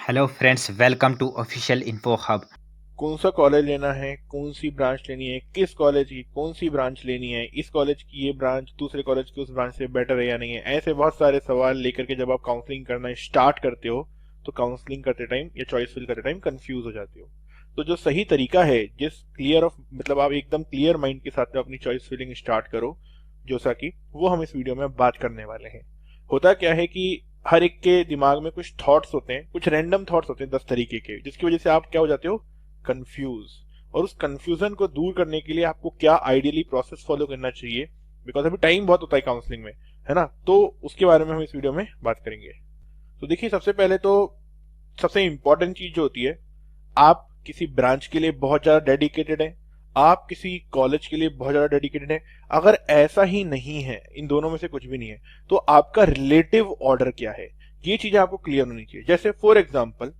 Hello friends, welcome to official info hub. कौन सा college लेना है, कौन सी ब्रांच लेनी है, किस कॉलेज की कौन सी ब्रांच लेनी है, इस कॉलेज की ये ब्रांच दूसरे कॉलेज की उस ब्रांच से बेटर है या नहीं है, ऐसे बहुत सारे सवाल लेकर के जब आप काउंसलिंग करना स्टार्ट करते हो तो काउंसलिंग करते टाइम या चॉइस फिल करते टाइम कंफ्यूज हो जाते हो। तो जो सही तरीका है, जिस क्लियर ऑफ मतलब आप एकदम क्लियर माइंड के साथ अपनी चॉइस फिलिंग स्टार्ट करो जो सा कि वो हम इस वीडियो में बात करने वाले हैं। होता क्या है कि हर एक के दिमाग में कुछ थॉट्स होते हैं, कुछ रैंडम थॉट्स होते हैं 10 तरीके के, जिसकी वजह से आप क्या हो जाते हो, कंफ्यूज। और उस कंफ्यूजन को दूर करने के लिए आपको क्या आइडियली प्रोसेस फॉलो करना चाहिए, बिकॉज अभी टाइम बहुत होता है काउंसलिंग में, है ना। तो उसके बारे में हम इस वीडियो में बात करेंगे। तो देखिए, सबसे पहले तो सबसे इंपॉर्टेंट चीज जो होती है, आप किसी ब्रांच के लिए बहुत ज्यादा डेडिकेटेड है, आप किसी कॉलेज के लिए बहुत ज्यादा डेडिकेटेड है। अगर ऐसा ही नहीं है, इन दोनों में से कुछ भी नहीं है, तो आपका रिलेटिव ऑर्डर क्या है, ये चीजें आपको क्लियर होनी चाहिए। जैसे फॉर एग्जाम्पल,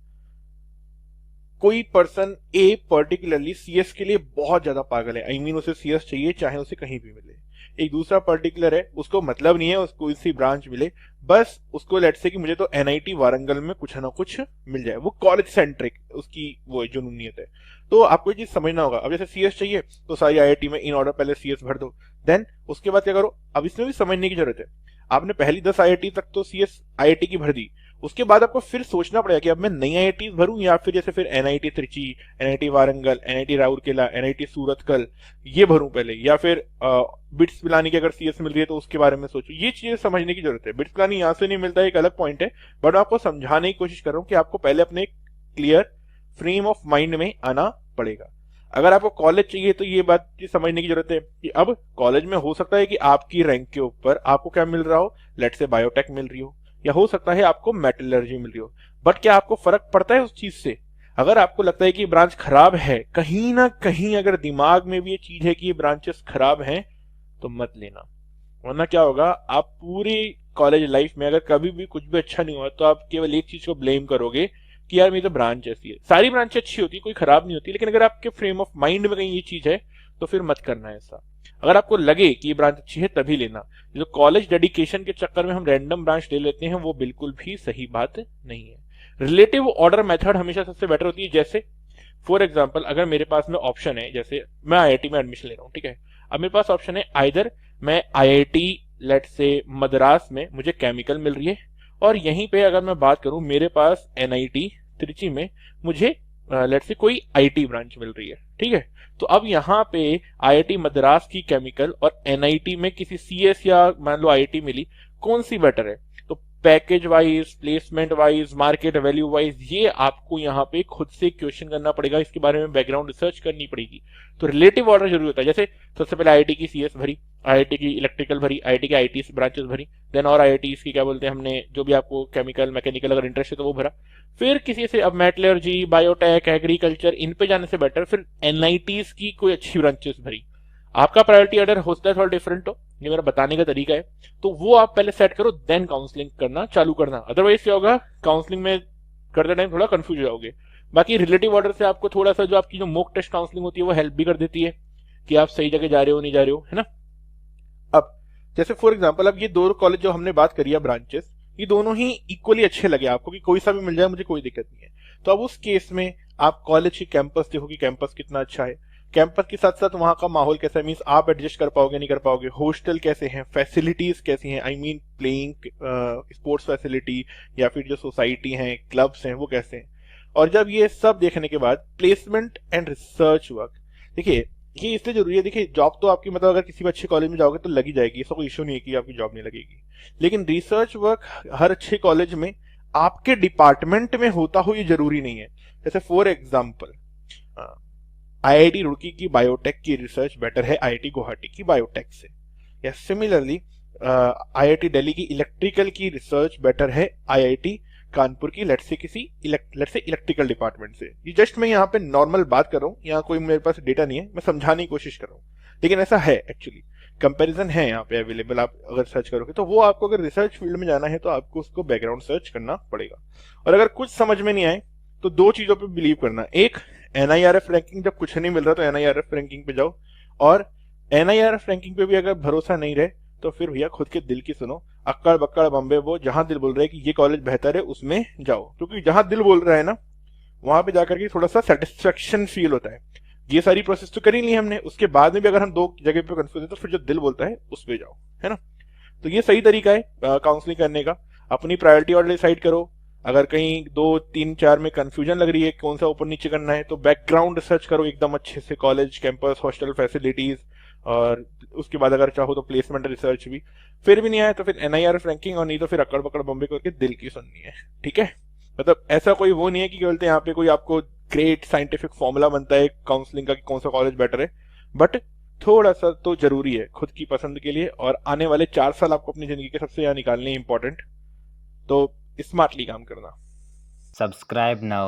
कोई पर्सन ए पर्टिकुलरली सीएस के लिए बहुत ज्यादा पागल है, आई मीन उसे सीएस चाहिए चाहे उसे कहीं भी मिले। एक दूसरा पर्टिकुलर है, उसको मतलब नहीं है उसको इसी ब्रांच मिले, बस उसको लेट से कि मुझे तो एनआईटी वारंगल में कुछ ना कुछ मिल जाए, वो कॉलेज सेंट्रिक उसकी वो जुनूनियत है। तो आपको ये चीज समझना होगा। अब जैसे सीएस चाहिए तो सारी आईआईटी में इन ऑर्डर पहले सीएस भर दो, देन उसके बाद क्या करो, अब इसमें भी समझने की जरूरत है। आपने पहली 10 आईआईटी तक तो सीएस आईआईटी की भर दी, उसके बाद आपको फिर सोचना पड़ेगा कि अब मैं नई आईआईटी भरूं या फिर जैसे फिर NIT Trichy, NIT Warangal, NIT Rourkela, NIT Surathkal ये भरूं पहले, या फिर बिट्स पिलानी की अगर सीएस मिल रही है तो उसके बारे में सोचो। ये चीजें समझने की जरूरत है। बिट्स पिलानी यहाँ से नहीं मिलता है, एक अलग पॉइंट है, बट मैं आपको समझाने की कोशिश कर रहा हूँ कि आपको पहले अपने क्लियर फ्रेम ऑफ माइंड में आना पड़ेगा। अगर आपको कॉलेज चाहिए तो ये बात की समझने की जरूरत है कि अब कॉलेज में हो सकता है कि आपकी रैंक के ऊपर आपको क्या मिल रहा हो, लेट से बायोटेक मिल रही हो, या हो सकता है आपको मेटलर्जी मिल रही हो। बट क्या आपको फर्क पड़ता है उस चीज से? अगर आपको लगता है कि ब्रांच खराब है, कहीं ना कहीं अगर दिमाग में भी ये चीज है कि ये ब्रांचेस खराब हैं, तो मत लेना। वरना क्या होगा, आप पूरी कॉलेज लाइफ में अगर कभी भी कुछ भी अच्छा नहीं हुआ तो आप केवल एक चीज को ब्लेम करोगे कि यार मेरी तो ब्रांच ऐसी है। सारी ब्रांच अच्छी होती है, कोई खराब नहीं होती, लेकिन अगर आपके फ्रेम ऑफ माइंड में कहीं ये चीज है तो फिर मत करना ऐसा। अगर आपको लगे कि ये ब्रांच अच्छी है तभी लेना। जो कॉलेज डेडिकेशन के चक्कर में हम रैंडम ब्रांच ले लेते हैं वो बिल्कुल भी सही बात नहीं है। रिलेटिव ऑर्डर मेथड हमेशा सबसे बेटर होती है। जैसे फॉर एग्जाम्पल, अगर मेरे पास में ऑप्शन है, जैसे मैं आईआईटी में एडमिशन ले रहा हूँ, ठीक है। अब मेरे पास ऑप्शन है, आइदर मैं आईआईटी लेट से मद्रास में मुझे केमिकल मिल रही है, और यहीं पे अगर मैं बात करूं मेरे पास एनआईटी त्रिची में मुझे लेट से कोई आईटी ब्रांच मिल रही है, ठीक है। तो अब यहाँ पे आईआईटी मद्रास की केमिकल और एनआईटी में किसी सीएस या मान लो आईआईटी मिली, कौन सी बेटर है? तो package wise, placement wise, market value wise, ये आपको यहाँ पे खुद से क्वेश्चन करना पड़ेगा, इसके बारे में बैकग्राउंड रिसर्च करनी पड़ेगी। तो रिलेटिव ऑर्डर जरूरी होता है। जैसे सबसे पहले आईआईटी की सीएस भरी, आईआईटी की इलेक्ट्रिकल भरी, आईआईटी की आईटी ब्रांचेस भरी, देन और आईआईटी की क्या बोलते हैं हमने, जो भी आपको केमिकल मैकेनिकल अगर इंटरेस्ट है तो वो भरा। फिर किसी से अब मेटलर्जी, बायोटेक, एग्रीकल्चर, इन पे जाने से बेटर फिर एनआईटीज की कोई अच्छी ब्रांचेस भरी। आपका प्रायोरिटी ऑर्डर हो सकता है थोड़ा डिफरेंट हो, ये मेरा बताने का तरीका है। तो वो आप पहले सेट करो, देन काउंसलिंग करना चालू करना। अदरवाइज क्या होगा, काउंसलिंग में करते टाइम थोड़ा कंफ्यूज हो जाओगे। बाकी रिलेटिव ऑर्डर से आपको थोड़ा सा जो आपकी जो मॉक टेस्ट काउंसलिंग होती है वो हेल्प भी कर देती है कि आप सही जगह जा रहे हो नहीं जा रहे हो, है ना। अब जैसे फॉर एग्जाम्पल, अब ये दो कॉलेज जो हमने बात करी है ब्रांचेस, ये दोनों ही इक्वली अच्छे लगे आपको कि कोई सा भी मिल जाए मुझे कोई दिक्कत नहीं है। तो अब उस केस में आप कॉलेज की कैंपस देखो कि कैंपस कितना अच्छा है, कैंपस के साथ साथ वहां का माहौल कैसा है, मीन्स आप एडजस्ट कर पाओगे नहीं कर पाओगे, हॉस्टल कैसे हैं, फैसिलिटीज कैसी हैं, I mean playing sports facility, या फिर जो सोसाइटी हैं, क्लब्स हैं, वो कैसे हैं। और जब ये सब देखने के बाद प्लेसमेंट एंड रिसर्च वर्क, देखिए ये इसलिए जरूरी है। देखिए, जॉब तो आपकी मतलब अगर किसी भी अच्छे कॉलेज में जाओगे तो लगी जाएगी, इसका कोई इश्यू नहीं है कि आपकी जॉब नहीं लगेगी, लेकिन रिसर्च वर्क हर अच्छे कॉलेज में आपके डिपार्टमेंट में होता हो ये जरूरी नहीं है। जैसे फॉर एग्जाम्पल, आईआईटी रुड़की की बायोटेक की रिसर्च बेटर है आईआईटी गुवाहाटी की बायोटेक से, या सिमिलरली आईआईटी दिल्ली की इलेक्ट्रिकल की रिसर्च बेटर है आईआईटी कानपुर की लेट से इलेक्ट्रिकल डिपार्टमेंट से। ये जस्ट मैं यहाँ पे नॉर्मल बात कर रहा हूँ, यहाँ कोई मेरे पास डेटा नहीं है, मैं समझाने की कोशिश कर रहा हूँ, लेकिन ऐसा है एक्चुअली, कंपैरिजन है यहाँ पे अवेलेबल। आप अगर सर्च करोगे तो वो आपको, अगर रिसर्च फील्ड में जाना है तो आपको उसको बैकग्राउंड सर्च करना पड़ेगा। और अगर कुछ समझ में नहीं आए तो दो चीजों पे बिलीव करना, एक एनआईआरएफ रैंकिंग, जब कुछ नहीं मिल रहा तो एनआईआरएफ रैंकिंग पे जाओ, और एनआईआरएफ रैंकिंग पे भी अगर भरोसा नहीं रहे तो फिर भैया खुद के दिल की सुनो। अक्कड़ बक्कड़ बम्बे वो, जहां दिल बोल रहा है कि ये कॉलेज बेहतर है उसमें जाओ, क्योंकि जहां दिल बोल रहा है ना वहां पे जाकर के थोड़ा सा सेटिस्फेक्शन फील होता है। ये सारी प्रोसेस तो कर ही ली हमने, उसके बाद में भी अगर हम दो जगह पे कंफ्यूज है तो फिर जो दिल बोलता है उस पे जाओ, है ना। तो ये सही तरीका है काउंसलिंग करने का। अपनी प्रायोरिटी ऑर्डर डिसाइड करो। अगर कहीं 2 3 4 में कंफ्यूजन लग रही है कौन सा ऊपर नीचे करना है, तो बैकग्राउंड रिसर्च करो एकदम अच्छे से, कॉलेज कैंपस हॉस्टल फैसिलिटीज, और उसके बाद अगर चाहो तो प्लेसमेंट रिसर्च भी। फिर भी नहीं आया तो फिर NIRF रैंकिंग, और नहीं तो फिर अकड़ पकड़ बम्बे करके दिल की सुननी है। ठीक है, मतलब ऐसा कोई वो नहीं है कि बोलते हैं यहाँ पे कोई आपको ग्रेट साइंटिफिक फॉर्मूला बनता है काउंसलिंग का कि कौन सा कॉलेज बेटर है। बट थोड़ा सा तो जरूरी है खुद की पसंद के लिए, और आने वाले 4 साल आपको अपनी जिंदगी के सबसे ज्यादा निकालने इंपॉर्टेंट, तो स्मार्टली काम करना। Subscribe now.